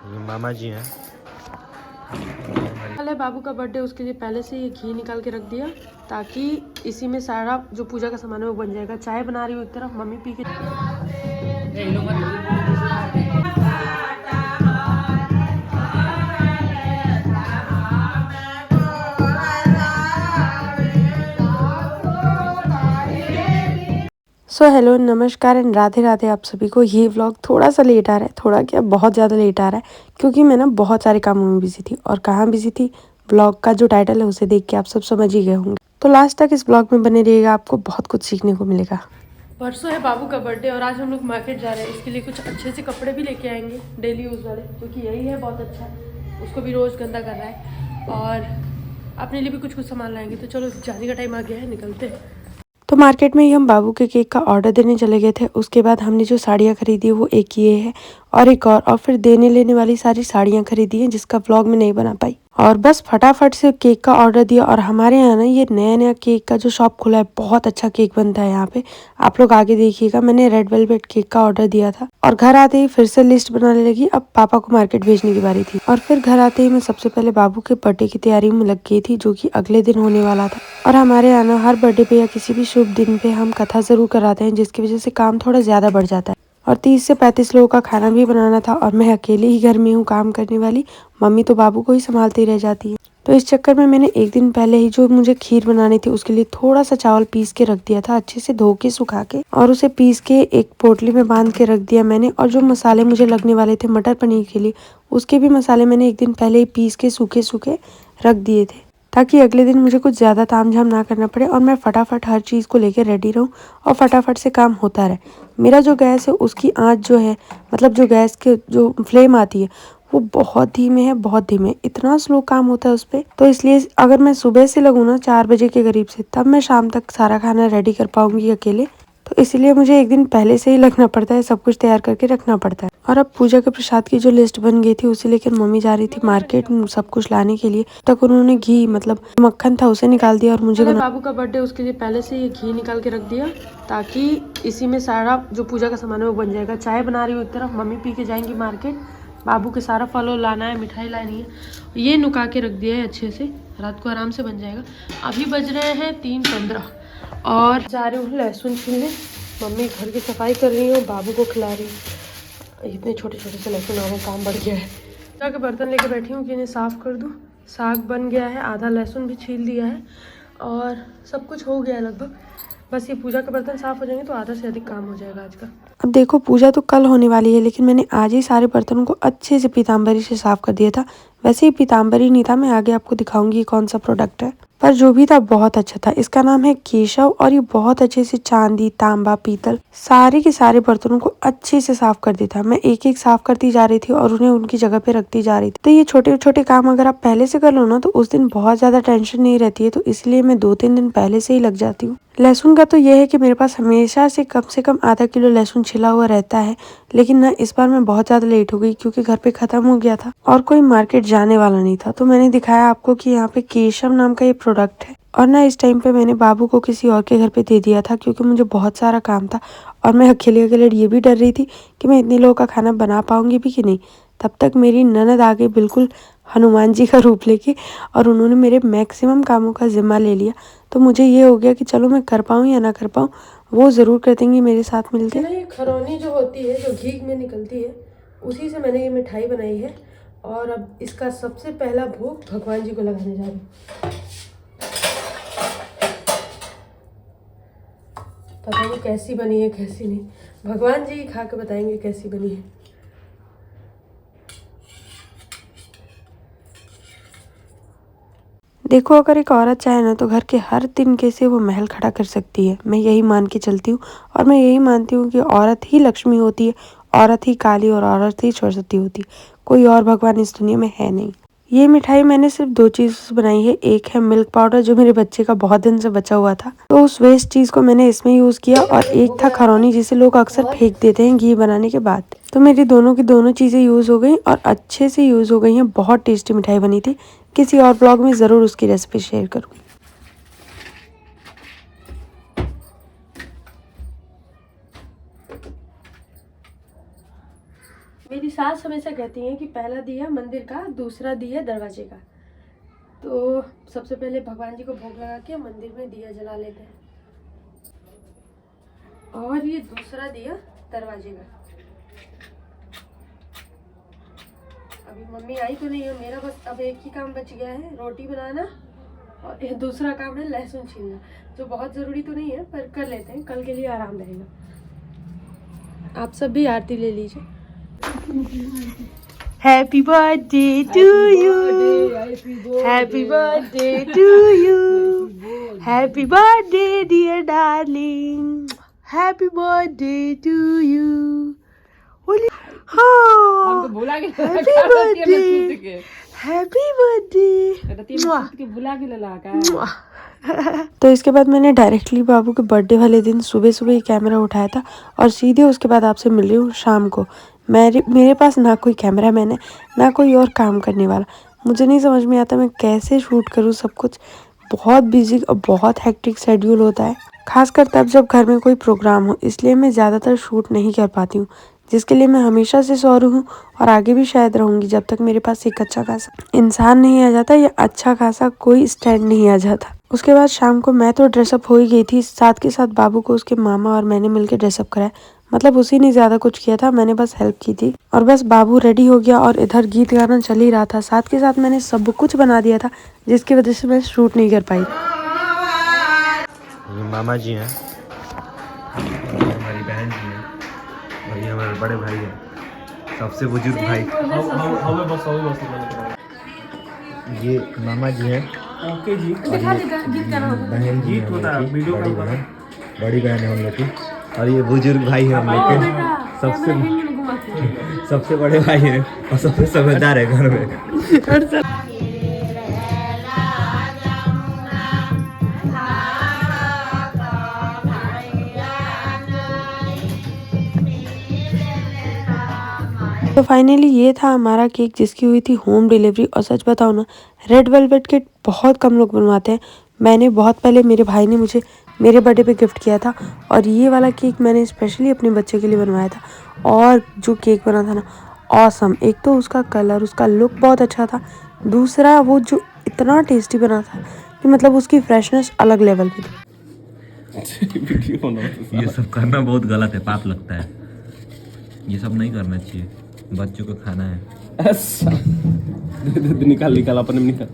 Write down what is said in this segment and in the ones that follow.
ये मामा जी हैं। कल है बाबू का बर्थडे, उसके लिए पहले से ये घी निकाल के रख दिया ताकि इसी में सारा जो पूजा का सामान है वो बन जाएगा। चाय बना रही हूँ एक तरफ, मम्मी पी के हेलो नमस्कार एंड राधे राधे आप सभी को। ये व्लॉग थोड़ा सा लेट आ रहा है, थोड़ा क्या बहुत ज़्यादा लेट आ रहा है क्योंकि मैं ना बहुत सारे कामों में बिजी थी। और कहाँ बिजी थी, व्लॉग का जो टाइटल है उसे देख के आप सब समझ ही गए होंगे। तो लास्ट तक इस व्लॉग में बने रहिएगा, आपको बहुत कुछ सीखने को मिलेगा। परसों है बाबू का बर्थडे और आज हम लोग मार्केट जा रहे हैं। इसके लिए कुछ अच्छे से कपड़े भी लेके आएंगे, डेली यूज़ वाले, क्योंकि यही है बहुत अच्छा है, उसको भी रोज़ गंदा कर रहा है। और अपने लिए भी कुछ कुछ सामान लाएंगे। तो चलो जाने का टाइम आ गया है, निकलते हैं। तो मार्केट में ही हम बाबू के केक का ऑर्डर देने चले गए थे। उसके बाद हमने जो साड़ियाँ खरीदी वो एक ये है और एक और फिर देने लेने वाली सारी साड़ियाँ खरीदी हैं जिसका व्लॉग में नहीं बना पाई। और बस फटाफट से केक का ऑर्डर दिया। और हमारे यहाँ ना ये नया नया केक का जो शॉप खुला है, बहुत अच्छा केक बनता है यहाँ पे, आप लोग आगे देखिएगा। मैंने रेड वेलवेट केक का ऑर्डर दिया था और घर आते ही फिर से लिस्ट बनाने लगी। अब पापा को मार्केट भेजने की बारी थी और फिर घर आते ही मैं सबसे पहले बाबू के बर्थडे की तैयारी में लग गई थी, जो कि अगले दिन होने वाला था। और हमारे यहाँ ना हर बर्थडे पे या किसी भी शुभ दिन पे हम कथा जरूर कराते हैं, जिसकी वजह से काम थोड़ा ज्यादा बढ़ जाता है। और 30 से 35 लोगों का खाना भी बनाना था और मैं अकेले ही घर में हूँ काम करने वाली। मम्मी तो बाबू को ही संभालती रह जाती है। तो इस चक्कर में मैंने एक दिन पहले ही जो मुझे खीर बनानी थी उसके लिए थोड़ा सा चावल पीस के रख दिया था, अच्छे से धो के सुखा के, और उसे पीस के एक पोटली में बांध के रख दिया मैंने। और जो मसाले मुझे लगने वाले थे मटर पनीर के लिए, उसके भी मसाले मैंने एक दिन पहले ही पीस के सूखे सूखे रख दिए थे, ताकि अगले दिन मुझे कुछ ज़्यादा तामझाम ना करना पड़े और मैं फटाफट हर चीज़ को लेकर रेडी रहूं और फटाफट से काम होता रहे। मेरा जो गैस है उसकी आंच जो है, मतलब जो गैस के जो फ्लेम आती है वो बहुत धीमे है, बहुत धीमे, इतना स्लो काम होता है उस पर। तो इसलिए अगर मैं सुबह से लगूँ ना 4 बजे के करीब से, तब मैं शाम तक सारा खाना रेडी कर पाऊंगी अकेले। तो इसलिए मुझे एक दिन पहले से ही लगना पड़ता है, सब कुछ तैयार करके रखना पड़ता है। और अब पूजा के प्रसाद की जो लिस्ट बन गई थी उसे लेकर मम्मी जा रही थी मार्केट सब कुछ लाने के लिए। तक उन्होंने घी, मतलब मक्खन था, उसे निकाल दिया और मुझे बाबू का बर्थडे, उसके लिए पहले से ये घी निकाल के रख दिया ताकि इसी में सारा जो पूजा का सामान है वो बन जाएगा। चाय बना रही हूँ एक तरफ, मम्मी पी के जाएंगी मार्केट। बाबू के सारा फल लाना है, मिठाई लानी है, ये नुका के रख दिया है अच्छे से, रात को आराम से बन जाएगा। अभी बज रहे हैं 3:15 और जा रही हूँ लहसुन छीलने। मम्मी घर की सफाई कर रही हूँ, बाबू को खिला रही हूँ। इतने छोटे छोटे से लहसुन आ रहे हैं, काम बढ़ गया है। पूजा के बर्तन लेके बैठी हूँ कि इन्हें साफ़ कर दूँ। साग बन गया है, आधा लहसुन भी छील दिया है और सब कुछ हो गया है लगभग। बस ये पूजा के बर्तन साफ़ हो जाएंगे तो आधा से अधिक काम हो जाएगा आज का। अब देखो पूजा तो कल होने वाली है, लेकिन मैंने आज ही सारे बर्तनों को अच्छे से पीताम्बरी से साफ़ कर दिया था। वैसे ही पीताम्बरी नहीं था, मैं आगे आपको दिखाऊंगी ये कौन सा प्रोडक्ट है, पर जो भी था बहुत अच्छा था। इसका नाम है केशव और ये बहुत अच्छे से चांदी, तांबा, पीतल, सारे के सारे बर्तनों को अच्छे से साफ कर देता है। मैं एक एक साफ करती जा रही थी और उन्हें उनकी जगह पे रखती जा रही थी। तो ये छोटे छोटे काम अगर आप पहले से कर लो ना तो उस दिन बहुत ज्यादा टेंशन नहीं रहती है। तो इसलिए मैं 2-3 दिन पहले से ही लग जाती हूँ। लहसुन का तो यह है कि मेरे पास हमेशा से कम आधा किलो लहसुन छिला हुआ रहता है, लेकिन ना इस बार मैं बहुत ज़्यादा लेट हो गई क्योंकि घर पे ख़त्म हो गया था और कोई मार्केट जाने वाला नहीं था। तो मैंने दिखाया आपको कि यहाँ पे केशव नाम का ये प्रोडक्ट है। और ना इस टाइम पे मैंने बाबू को किसी और के घर पे दे दिया था क्योंकि मुझे बहुत सारा काम था और मैं अकेले अकेले ये भी डर रही थी कि मैं इतने लोगों का खाना बना पाऊंगी भी कि नहीं। तब तक मेरी ननद आ गई बिल्कुल हनुमान जी का रूप लेके और उन्होंने मेरे मैक्सिमम कामों का जिम्मा ले लिया। तो मुझे ये हो गया कि चलो मैं कर पाऊँ या ना कर पाऊँ, वो ज़रूर कर देंगी मेरे साथ मिलके। ना ये खरौनी जो होती है, जो घी में निकलती है, उसी से मैंने ये मिठाई बनाई है और अब इसका सबसे पहला भोग भगवान जी को लगाने जा रही हूँ। पता नहीं कैसी बनी है कैसी नहीं, भगवान जी खा के बताएंगे कैसी बनी है। देखो अगर एक औरत चाहे ना तो घर के हर तिनके से वो महल खड़ा कर सकती है। मैं यही मान के चलती हूँ और मैं यही मानती हूँ कि औरत ही लक्ष्मी होती है, औरत ही काली और औरत ही सरस्वती होती है। कोई और भगवान इस दुनिया में है नहीं। ये मिठाई मैंने सिर्फ 2 चीज़ से बनाई है। एक है मिल्क पाउडर जो मेरे बच्चे का बहुत दिन से बचा हुआ था, तो उस वेस्ट चीज़ को मैंने इसमें यूज़ किया, और एक था खरौनी जिसे लोग अक्सर फेंक देते हैं घी बनाने के बाद। तो मेरी दोनों की दोनों चीज़ें यूज़ हो गई और अच्छे से यूज़ हो गई हैं। बहुत टेस्टी मिठाई बनी थी। किसी और ब्लॉग में ज़रूर उसकी रेसिपी शेयर करूँ। मेरी सास हमेशा कहती हैं कि पहला दिया मंदिर का, दूसरा दिया दरवाजे का। तो सबसे पहले भगवान जी को भोग लगा के मंदिर में दिया जला लेते हैं, और ये दूसरा दिया दरवाजे का। अभी मम्मी आई तो नहीं है, मेरा बस अब एक ही काम बच गया है, रोटी बनाना, और ये दूसरा काम है लहसुन छीलना, जो बहुत ज़रूरी तो नहीं है पर कर लेते हैं, कल के लिए आराम रहेगा। आप सब भी आरती ले लीजिए। Happy birthday to you, happy birthday to you, happy birthday dear darling, happy birthday to you. हाँ, हैप्पी बर्थडे, हैप्पी बर्थडे। तो इसके बाद मैंने डायरेक्टली बाबू के बर्थडे वाले दिन सुबह सुबह ही कैमरा उठाया था, और सीधे उसके बाद आपसे मिल रही हूँ शाम को। मेरे पास ना कोई कैमरा मैन है, ना कोई और काम करने वाला। मुझे नहीं समझ में आता मैं कैसे शूट करूँ सब कुछ। बहुत बिजी और बहुत हेक्टिक शेड्यूल होता है, खासकर तब जब घर में कोई प्रोग्राम हो, इसलिए मैं ज़्यादातर शूट नहीं कर पाती हूँ, जिसके लिए मैं हमेशा से सॉरी हूँ, और आगे भी शायद रहूँगी जब तक मेरे पास एक अच्छा खासा इंसान नहीं आ जाता या अच्छा खासा कोई स्टैंड नहीं आ जाता। उसके बाद शाम को मैं तो ड्रेसअप हो ही गई थी, साथ के साथ बाबू को उसके मामा और मैंने मिलकर ड्रेसअप कराया। मतलब उसी ने ज़्यादा कुछ किया था, मैंने बस हेल्प की थी। और बस बाबू रेडी हो गया और इधर गीत गाना चल ही रहा था, साथ के साथ मैंने सब कुछ बना दिया था, जिसकी वजह से मैं शूट नहीं कर पाई। ये मामा जी हैं, हमारी बहन जी हैं, और ये हमारे बड़े भाई हैं, सबसे बुजुर्ग भाई। ये मामा जी हैं, ओके जी, बहन जी हैं, बड़ी बहन है हम लोग की, और ये बुजुर्ग भाई है हम लोग के, सबसे बड़े भाई हैं और सबसे समझदार है घर में। तो फाइनली ये था हमारा केक, जिसकी हुई थी होम डिलीवरी। और सच बताओ ना, रेड वेलवेट केक बहुत कम लोग बनवाते हैं। मैंने बहुत पहले, मेरे भाई ने मुझे मेरे बर्थडे पे गिफ्ट किया था, और ये वाला केक मैंने स्पेशली अपने बच्चे के लिए बनवाया था। और जो केक बना था ना, ऑसम। एक तो उसका कलर, उसका लुक बहुत अच्छा था, दूसरा वो जो इतना टेस्टी बना था कि मतलब उसकी फ्रेशनेस अलग लेवल की थी। ये सब करना बहुत गलत है, पाप लगता है, ये सब नहीं करना चाहिए, बच्चों को खाना है। निकाल अपने निकाल।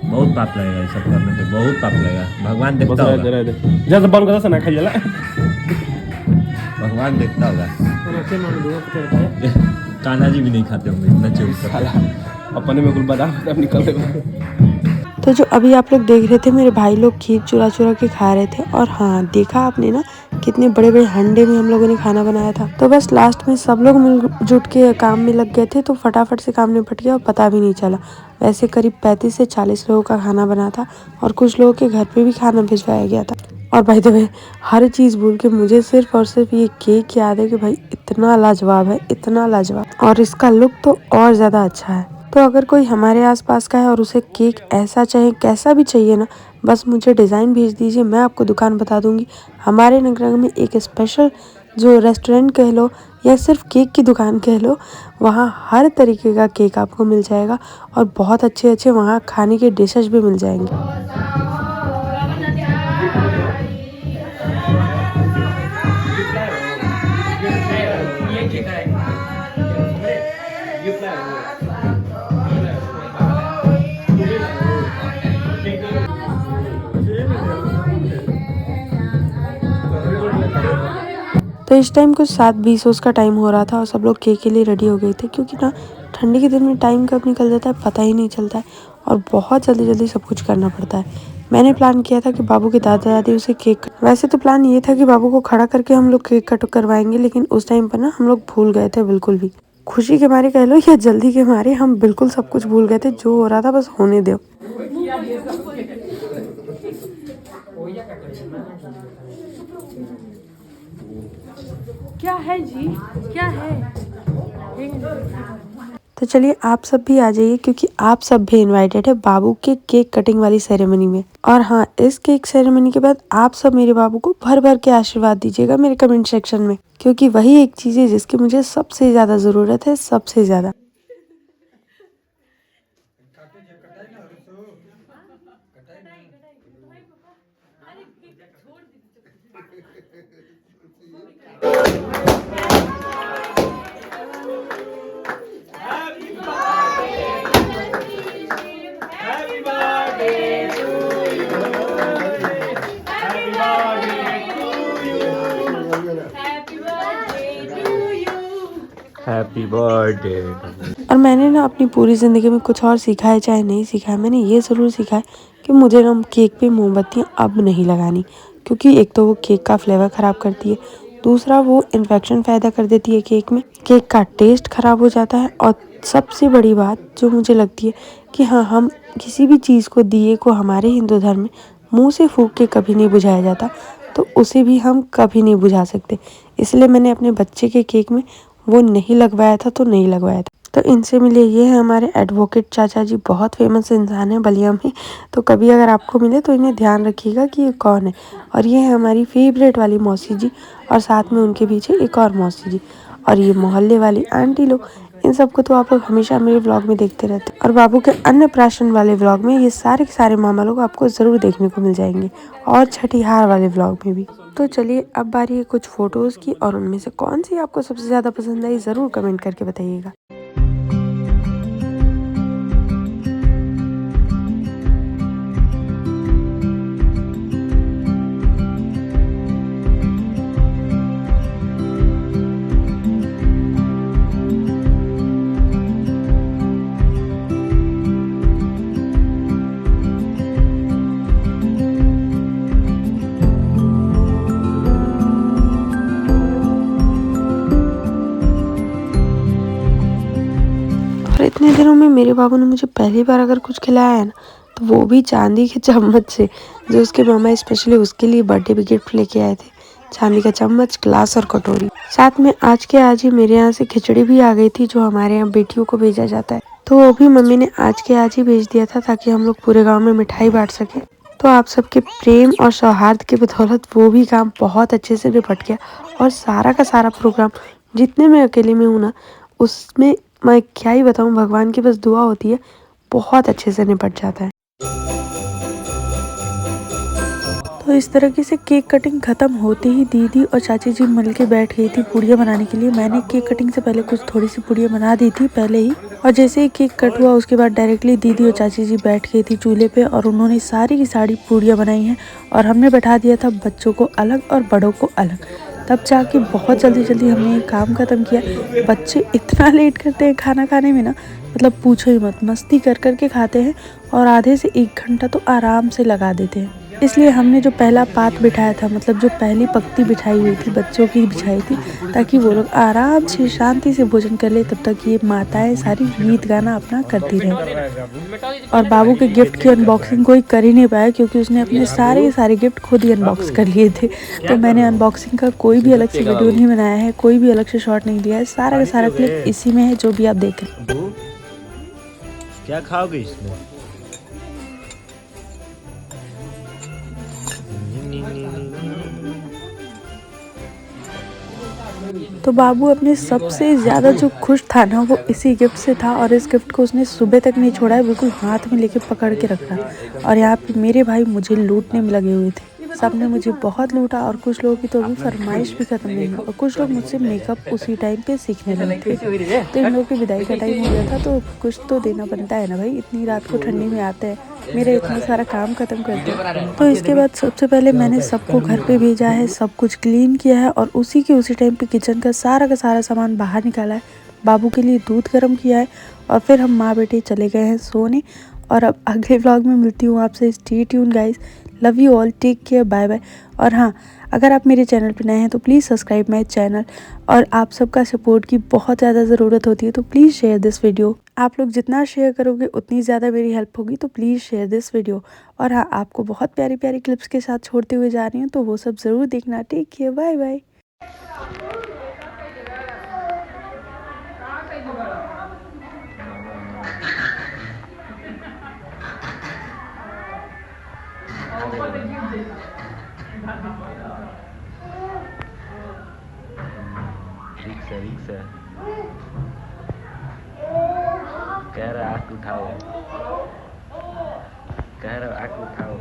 बहुत पाप लगेगा ये सब करने पे, बहुत पाप लगेगा, भगवान देखता होगा। जैसे बंद कर ना खाइए, भगवान देखता होगा। कान्हा जी भी नहीं खाते होंगे, इतना चोरी करते अपने में कुल बादाम निकल देगा। तो जो अभी आप लोग देख रहे थे, मेरे भाई लोग खीर चुरा चुरा के खा रहे थे। और हाँ, देखा आपने ना कितने बड़े बड़े हंडे में हम लोगों ने खाना बनाया था। तो बस लास्ट में सब लोग मिलजुट के काम में लग गए थे, तो फटाफट से काम निपट गया और पता भी नहीं चला। वैसे करीब 35 से 40 लोगों का खाना बना था, और कुछ लोगों के घर पे भी खाना भिजवाया गया था। और बाय द वे, हर चीज़ भूल के मुझे सिर्फ और सिर्फ ये केक याद है कि भाई इतना लाजवाब है, इतना लाजवाब, और इसका लुक तो और ज़्यादा अच्छा है। तो अगर कोई हमारे आसपास का है और उसे केक ऐसा चाहे, कैसा भी चाहिए ना, बस मुझे डिज़ाइन भेज दीजिए, मैं आपको दुकान बता दूंगी। हमारे नगरंग में एक स्पेशल जो रेस्टोरेंट कह लो या सिर्फ केक की दुकान कह लो, वहाँ हर तरीके का केक आपको मिल जाएगा, और बहुत अच्छे अच्छे वहाँ खाने के डिशेज भी मिल जाएंगे। तो इस टाइम कुछ 7:20 का टाइम हो रहा था, और सब लोग केक के लिए रेडी हो गए थे, क्योंकि ना ठंडी के दिन में टाइम कब निकल जाता है पता ही नहीं चलता है, और बहुत जल्दी जल्दी सब कुछ करना पड़ता है। मैंने प्लान किया था कि बाबू के दादा दादी उसे केक, वैसे तो प्लान ये था कि बाबू को खड़ा करके हम लोग केक कट करवाएंगे, लेकिन उस टाइम पर ना हम लोग भूल गए थे बिल्कुल भी। खुशी के मारे कह लो या जल्दी के मारे, हम बिल्कुल सब कुछ भूल गए थे। जो हो रहा था बस होने दो। क्या है जी, क्या है? तो चलिए आप सब भी आ जाइए क्योंकि आप सब भी इनवाइटेड है बाबू के केक कटिंग वाली सेरेमनी में। और हाँ, इस केक सेरेमनी के बाद आप सब मेरे बाबू को भर भर के आशीर्वाद दीजिएगा मेरे कमेंट सेक्शन में, क्योंकि वही एक चीज़ है जिसकी मुझे सबसे ज़्यादा ज़रूरत है, सबसे ज़्यादा। Happy birthday. और मैंने ना अपनी पूरी ज़िंदगी में कुछ और सीखा है चाहे नहीं सीखा है, मैंने ये ज़रूर सीखा है कि मुझे ना केक पे मोमबत्तियाँ अब नहीं लगानी, क्योंकि एक तो वो केक का फ्लेवर ख़राब करती है, दूसरा वो इन्फेक्शन पैदा कर देती है केक में, केक का टेस्ट ख़राब हो जाता है। और सबसे बड़ी बात जो मुझे लगती है कि हाँ, हम किसी भी चीज़ को, दिए को हमारे हिंदू धर्म में मुँह से फूँक के कभी नहीं बुझाया जाता, तो उसे भी हम कभी नहीं बुझा सकते। इसलिए मैंने अपने बच्चे के केक में वो नहीं लगवाया था, तो नहीं लगवाया था। तो इनसे मिले, ये है हमारे एडवोकेट चाचा जी, बहुत फेमस इंसान है बलिया में, तो कभी अगर आपको मिले तो इन्हें ध्यान रखिएगा कि ये कौन है। और ये है हमारी फेवरेट वाली मौसी जी, और साथ में उनके पीछे एक और मौसी जी, और ये मोहल्ले वाली आंटी लोग। इन सबको तो आप लोग हमेशा मेरे व्लॉग में देखते रहते हैं। और बाबू के अन्नप्राशन वाले व्लॉग में ये सारे के सारे मामा लोग आपको ज़रूर देखने को मिल जाएंगे, और छठीहार वाले व्लॉग में भी। तो चलिए अब बारी है कुछ फ़ोटोज़ की, और उनमें से कौन सी आपको सबसे ज़्यादा पसंद आई ज़रूर कमेंट करके बताइएगा। और इतने दिनों में मेरे बाबू ने मुझे पहली बार अगर कुछ खिलाया है ना, तो वो भी चांदी के चम्मच से, जो उसके मामा स्पेशली उसके लिए बर्थडे पे गिफ्ट लेके आए थे। चांदी का चम्मच, ग्लास और कटोरी। साथ में आज के आज ही मेरे यहाँ से खिचड़ी भी आ गई थी, जो हमारे यहाँ बेटियों को भेजा जाता है, तो वो भी मम्मी ने आज के आज ही भेज दिया था, ताकि हम लोग पूरे गाँव में मिठाई बांट सकें। तो आप सबके प्रेम और सौहार्द की बदौलत वो भी काम बहुत अच्छे से निपट गया, और सारा का सारा प्रोग्राम, जितने मैं अकेले में हूँ ना, उसमें मैं क्या ही बताऊँ, भगवान की बस दुआ होती है, बहुत अच्छे से निपट जाता है। तो इस तरीके से केक कटिंग ख़त्म होते ही दीदी और चाची जी मिल के बैठ गई थी पूड़ियाँ बनाने के लिए। मैंने केक कटिंग से पहले कुछ थोड़ी सी पूड़ियाँ बना दी थी पहले ही, और जैसे ही केक कट हुआ उसके बाद डायरेक्टली दीदी और चाची जी बैठ गई थी चूल्हे पे, और उन्होंने सारी की सारी पूड़ियाँ बनाई हैं, और हमने बैठा दिया था बच्चों को अलग और बड़ों को अलग। तब जाके बहुत जल्दी जल्दी हमने ये काम ख़त्म किया। बच्चे इतना लेट करते हैं खाना खाने में ना, मतलब पूछो ही मत, मस्ती कर कर के खाते हैं, और आधे से 1 घंटा तो आराम से लगा देते हैं। इसलिए हमने जो पहला पात बिठाया था, मतलब जो पहली पंक्ति बिछाई हुई थी, बच्चों की बिछाई थी, ताकि वो लोग आराम से शांति से भोजन कर ले, तब तक ये माताएं सारी गीत गाना अपना करती रहें। और बाबू के गिफ्ट की अनबॉक्सिंग कोई कर ही नहीं पाया, क्योंकि उसने अपने सारे गिफ्ट खुद ही अनबॉक्स कर लिए थे। तो मैंने अनबॉक्सिंग का कोई भी अलग से वीडियो नहीं बनाया है, कोई भी अलग से शॉट नहीं दिया है, सारा का सारा क्लिप इसी में है जो भी आप देख रहे हैं। क्या खाओगे इसमें? तो बाबू अपने सबसे ज़्यादा जो खुश था ना, वो इसी गिफ्ट से था, और इस गिफ्ट को उसने सुबह तक नहीं छोड़ा है, बिल्कुल हाथ में लेके पकड़ के रखा। और यहाँ पे मेरे भाई मुझे लूटने में लगे हुए थे, सबने मुझे बहुत लूटा, और कुछ लोगों की तो अभी फरमाइश भी खत्म नहीं हुई, और कुछ लोग मुझसे मेकअप उसी टाइम पे सीखने लगे थे। तो इन लोगों की विदाई का टाइम हो गया था, तो कुछ तो देना बनता है ना भाई, इतनी रात को ठंडी में आते हैं, मेरा इतना सारा काम खत्म करते हैं। तो इसके बाद सबसे पहले मैंने सबको घर पे भेजा है, सब कुछ क्लीन किया है, और उसी टाइम पे किचन का सारा सामान बाहर निकाला है, बाबू के लिए दूध गर्म किया है, और फिर हम माँ बेटे चले गए हैं सोने। और अब अगले व्लॉग में मिलती हूँ आपसे। Stay tuned guys, love you all, take care, bye bye. और हाँ, अगर आप मेरे चैनल पे नए हैं तो प्लीज़ सब्सक्राइब माय चैनल, और आप सबका सपोर्ट की बहुत ज़्यादा ज़रूरत होती है, तो प्लीज़ शेयर दिस वीडियो। आप लोग जितना शेयर करोगे उतनी ज़्यादा मेरी हेल्प होगी, तो प्लीज़ शेयर दिस वीडियो। और हाँ, आपको बहुत प्यारी प्यारी क्लिप्स के साथ छोड़ते हुए जा रही हूँ, तो वो सब ज़रूर देखना। Take care, bye bye. Rickshaw कह रहा आँख उठाओ, कह रहा आँख उठाओ,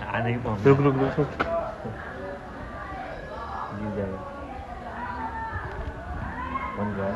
आ नहीं पाऊंगा। रुक रुक रुक गिर जाएगा, बन गया।